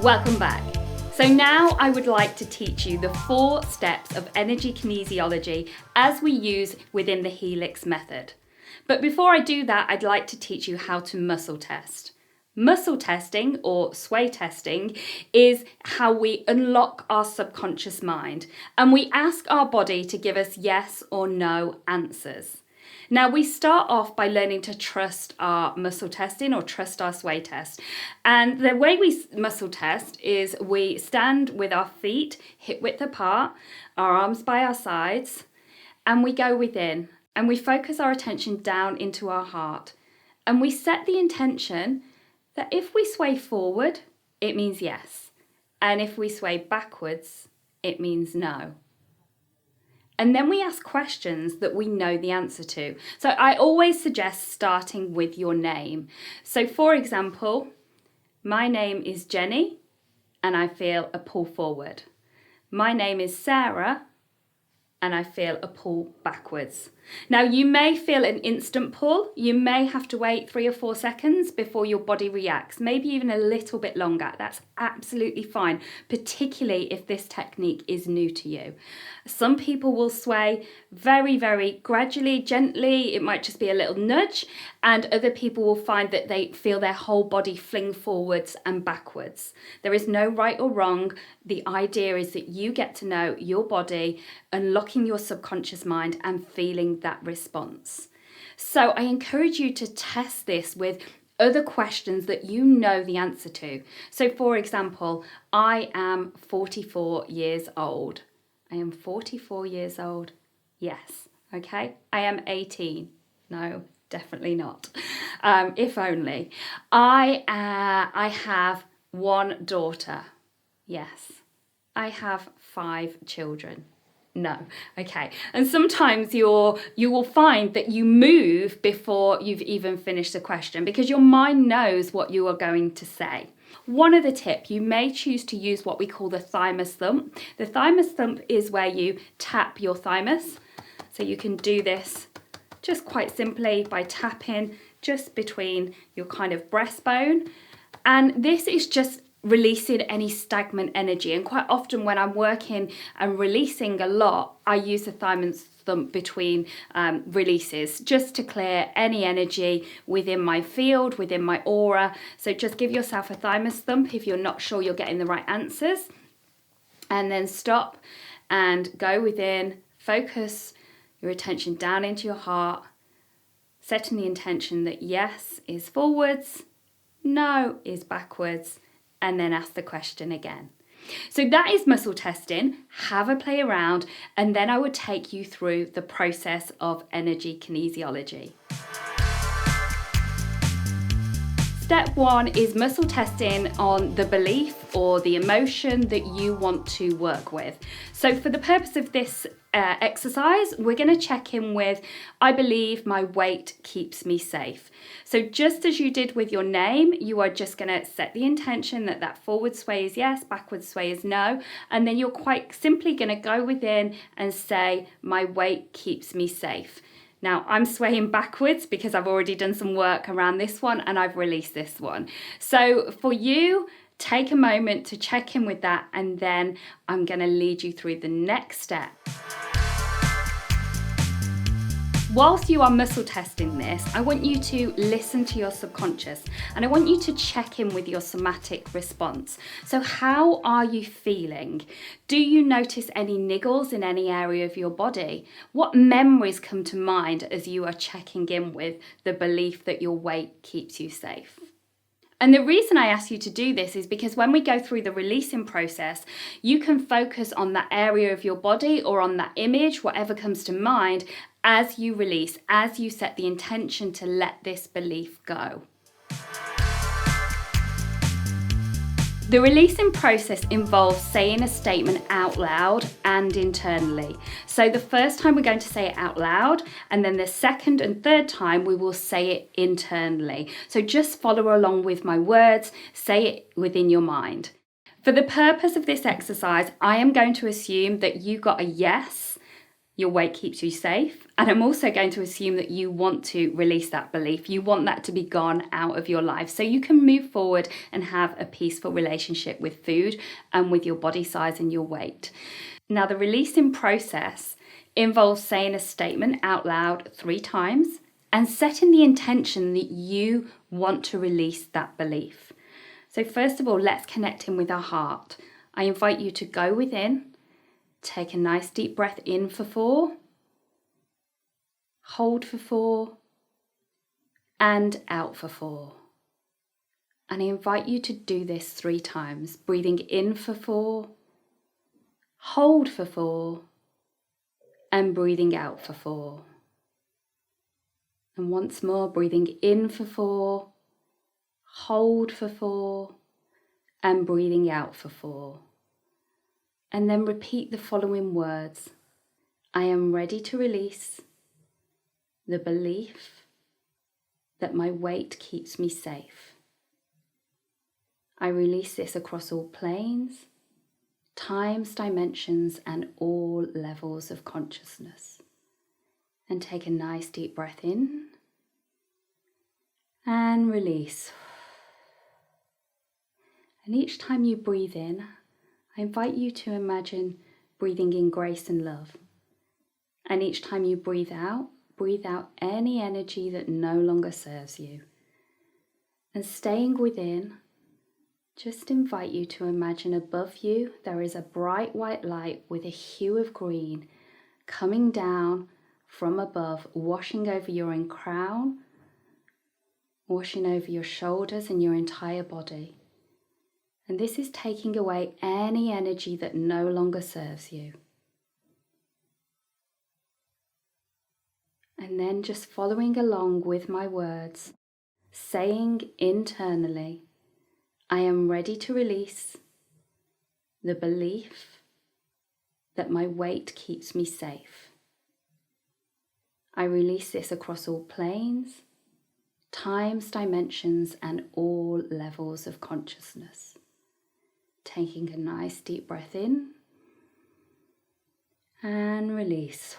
Welcome back. So now I would like to teach you the 4 steps of energy kinesiology as we use within the Helix method. But before I do that, I'd like to teach you how to muscle test. Muscle testing, or sway testing, is how we unlock our subconscious mind and we ask our body to give us yes or no answers. Now, we start off by learning to trust our muscle testing or trust our sway test. And the way we muscle test is we stand with our feet hip width apart, our arms by our sides, and we go within and we focus our attention down into our heart. And we set the intention that if we sway forward, it means yes. And if we sway backwards, it means no. And then we ask questions that we know the answer to. So I always suggest starting with your name. So for example, my name is Jenny and I feel a pull forward. My name is Sarah and I feel a pull backwards. Now you may feel an instant pull. You may have to wait 3 or 4 seconds before your body reacts, maybe even a little bit longer. That's absolutely fine, particularly if this technique is new to you. Some people will sway very, very gradually, gently. It might just be a little nudge, and other people will find that they feel their whole body fling forwards and backwards. There is no right or wrong. The idea is that you get to know your body, unlocking your subconscious mind and feeling that response. So I encourage you to test this with other questions that you know the answer to. So for example, I am 44 years old. I am 44 years old. Yes. Okay. I am 18. No, definitely not. If only. I have 1 daughter. Yes. I have 5 children. No. Okay. And sometimes you will find that you move before you've even finished the question because your mind knows what you are going to say. One other tip, you may choose to use what we call the thymus thump. The thymus thump is where you tap your thymus. So you can do this just quite simply by tapping just between your kind of breastbone. And this is just releasing any stagnant energy. And quite often when I'm working and releasing a lot, I use the thymus thump between releases just to clear any energy within my field, within my aura. So just give yourself a thymus thump if you're not sure you're getting the right answers. And then stop and go within, focus your attention down into your heart, setting the intention that yes is forwards, no is backwards, and then ask the question again. So that is muscle testing. Have a play around, and then I would take you through the process of energy kinesiology. Step 1 is muscle testing on the belief or the emotion that you want to work with. So for the purpose of this exercise, we're going to check in with, I believe my weight keeps me safe. So just as you did with your name, you are just going to set the intention that that forward sway is yes, backward sway is no, and then you're quite simply going to go within and say, my weight keeps me safe. Now, I'm swaying backwards because I've already done some work around this one and I've released this one. So for you, take a moment to check in with that, and then I'm going to lead you through the next step. Whilst you are muscle testing this, I want you to listen to your subconscious and I want you to check in with your somatic response. So how are you feeling? Do you notice any niggles in any area of your body? What memories come to mind as you are checking in with the belief that your weight keeps you safe? And the reason I ask you to do this is because when we go through the releasing process, you can focus on that area of your body or on that image, whatever comes to mind, as you release, as you set the intention to let this belief go. The releasing process involves saying a statement out loud and internally. So the first time we're going to say it out loud, and then the second and third time we will say it internally. So just follow along with my words, say it within your mind. For the purpose of this exercise, I am going to assume that you got a yes your weight keeps you safe. And I'm also going to assume that you want to release that belief. You want that to be gone out of your life so you can move forward and have a peaceful relationship with food and with your body size and your weight. Now, the releasing process involves saying a statement out loud 3 times and setting the intention that you want to release that belief. So first of all, let's connect in with our heart. I invite you to go within. Take a nice deep breath in for 4, hold for 4, and out for 4. And I invite you to do this 3 times, breathing in for 4, hold for 4, and breathing out for 4. And once more, breathing in for 4, hold for 4, and breathing out for 4. And then repeat the following words. I am ready to release the belief that my weight keeps me safe. I release this across all planes, times, dimensions, and all levels of consciousness. And take a nice deep breath in and release. And each time you breathe in, I invite you to imagine breathing in grace and love. And each time you breathe out any energy that no longer serves you. And staying within, just invite you to imagine above you there is a bright white light with a hue of green coming down from above, washing over your crown, washing over your shoulders and your entire body. And this is taking away any energy that no longer serves you. And then just following along with my words, saying internally, I am ready to release the belief that my weight keeps me safe. I release this across all planes, times, dimensions, and all levels of consciousness. Taking a nice deep breath in and release.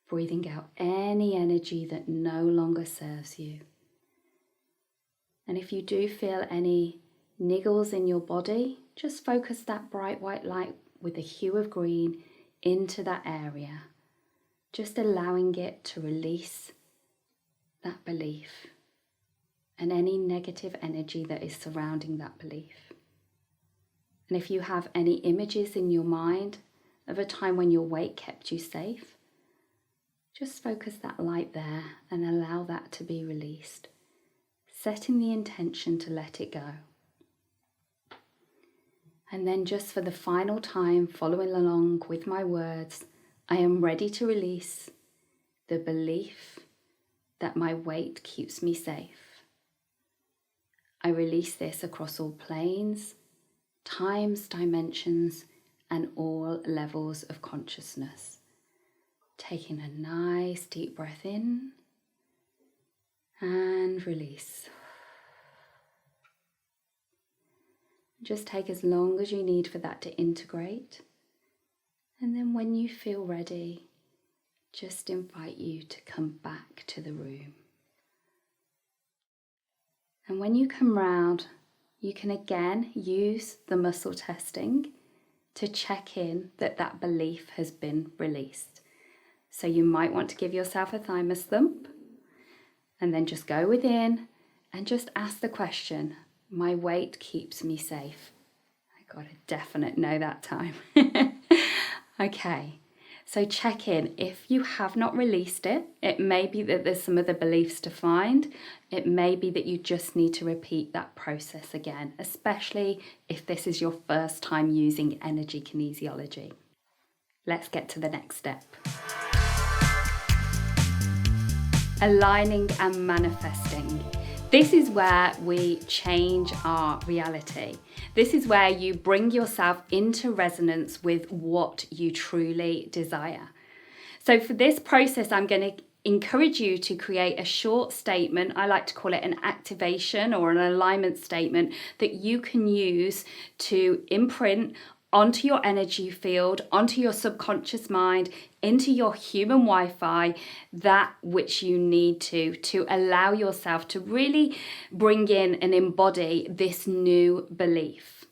Breathing out any energy that no longer serves you. And if you do feel any niggles in your body, just focus that bright white light with a hue of green into that area, just allowing it to release that belief and any negative energy that is surrounding that belief. And if you have any images in your mind of a time when your weight kept you safe, just focus that light there and allow that to be released, setting the intention to let it go. And then just for the final time, following along with my words, I am ready to release the belief that my weight keeps me safe. I release this across all planes, times, dimensions, and all levels of consciousness. Taking a nice deep breath in and release. Just take as long as you need for that to integrate. And then when you feel ready, just invite you to come back to the room. And when you come round, you can again use the muscle testing to check in that that belief has been released. So you might want to give yourself a thymus thump and then just go within and just ask the question, my weight keeps me safe. I got a definite no that time. Okay. So check in. If you have not released it, it may be that there's some other beliefs to find. It may be that you just need to repeat that process again, especially if this is your first time using energy kinesiology. Let's get to the next step. Aligning and manifesting. This is where we change our reality. This is where you bring yourself into resonance with what you truly desire. So for this process, I'm going to encourage you to create a short statement. I like to call it an activation or an alignment statement that you can use to imprint onto your energy field, onto your subconscious mind, into your human Wi-Fi, that which you need to allow yourself to really bring in and embody this new belief.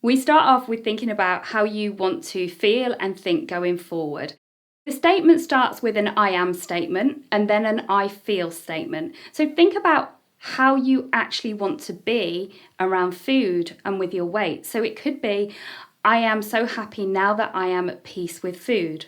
We start off with thinking about how you want to feel and think going forward. The statement starts with an I am statement and then an I feel statement. So think about how you actually want to be around food and with your weight. So it could be, I am so happy now that I am at peace with food.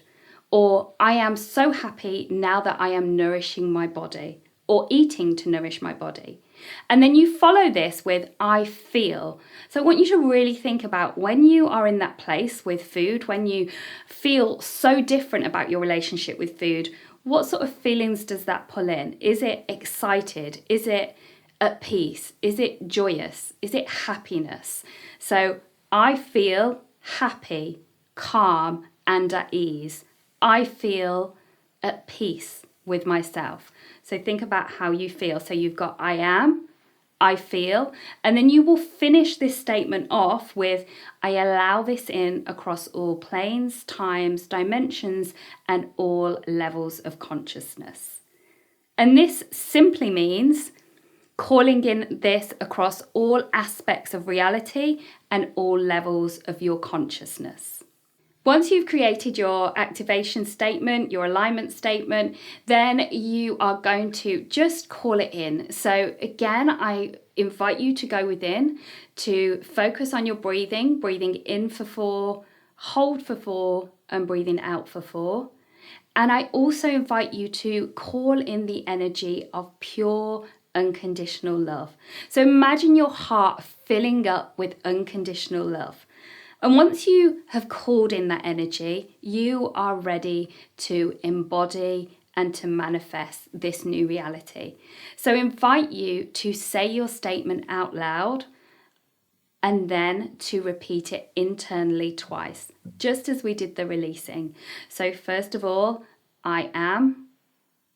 Or I am so happy now that I am nourishing my body, or eating to nourish my body. And then you follow this with I feel. So I want you to really think about when you are in that place with food, when you feel so different about your relationship with food, what sort of feelings does that pull in? Is it excited? Is it at peace? Is it joyous? Is it happiness? So I feel happy, calm, and at ease. I feel at peace with myself. So think about how you feel. So you've got I am, I feel, and then you will finish this statement off with I allow this in across all planes, times, dimensions, and all levels of consciousness. And this simply means calling in this across all aspects of reality and all levels of your consciousness. Once you've created your activation statement, your alignment statement, then you are going to just call it in. So again, I invite you to go within, to focus on your breathing in for 4, hold for 4, and breathing out for 4. And I also invite you to call in the energy of pure unconditional love. So imagine your heart filling up with unconditional love. And once you have called in that energy, you are ready to embody and to manifest this new reality. So I invite you to say your statement out loud and then to repeat it internally twice, just as we did the releasing. So first of all, I am,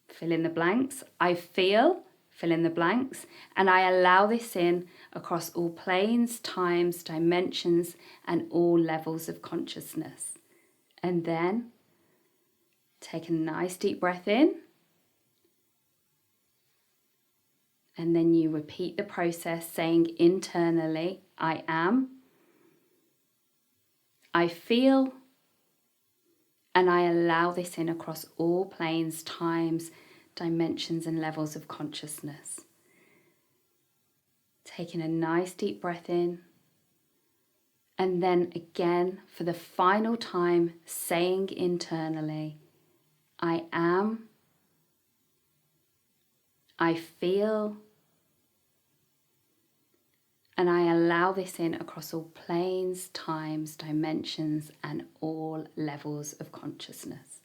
fill in the blanks. I feel, fill in the blanks, and I allow this in across all planes, times, dimensions, and all levels of consciousness. And then take a nice deep breath in, and then you repeat the process saying internally, I am, I feel, and I allow this in across all planes, times, dimensions, and levels of consciousness. Taking a nice deep breath in, and then again for the final time saying internally, I am, I feel, and I allow this in across all planes, times, dimensions, and all levels of consciousness.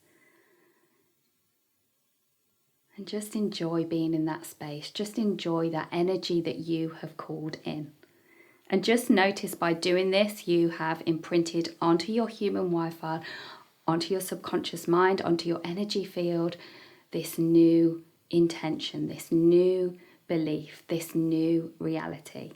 And just enjoy being in that space. Just enjoy that energy that you have called in. And just notice by doing this, you have imprinted onto your human Wi-Fi, onto your subconscious mind, onto your energy field, this new intention, this new belief, this new reality.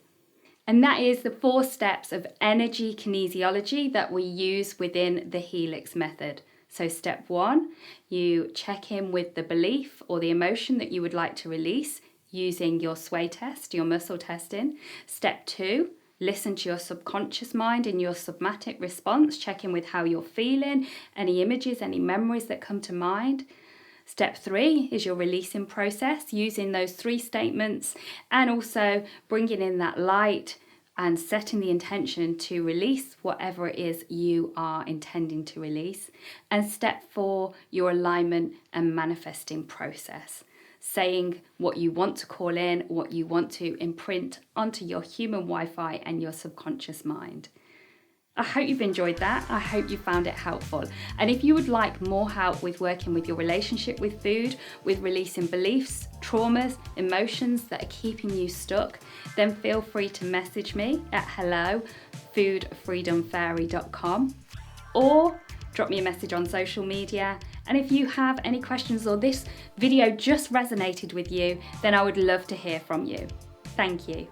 And that is the 4 steps of energy kinesiology that we use within the Helix Method. So step 1, you check in with the belief or the emotion that you would like to release using your sway test, your muscle testing. Step 2, listen to your subconscious mind and your somatic response. Check in with how you're feeling, any images, any memories that come to mind. Step 3 is your releasing process, using those 3 statements and also bringing in that light and setting the intention to release whatever it is you are intending to release. And step 4, your alignment and manifesting process, saying what you want to call in, what you want to imprint onto your human Wi-Fi and your subconscious mind. I hope you've enjoyed that. I hope you found it helpful. And if you would like more help with working with your relationship with food, with releasing beliefs, traumas, emotions that are keeping you stuck, then feel free to message me at hello@foodfreedomfairy.com or drop me a message on social media. And if you have any questions or this video just resonated with you, then I would love to hear from you. Thank you.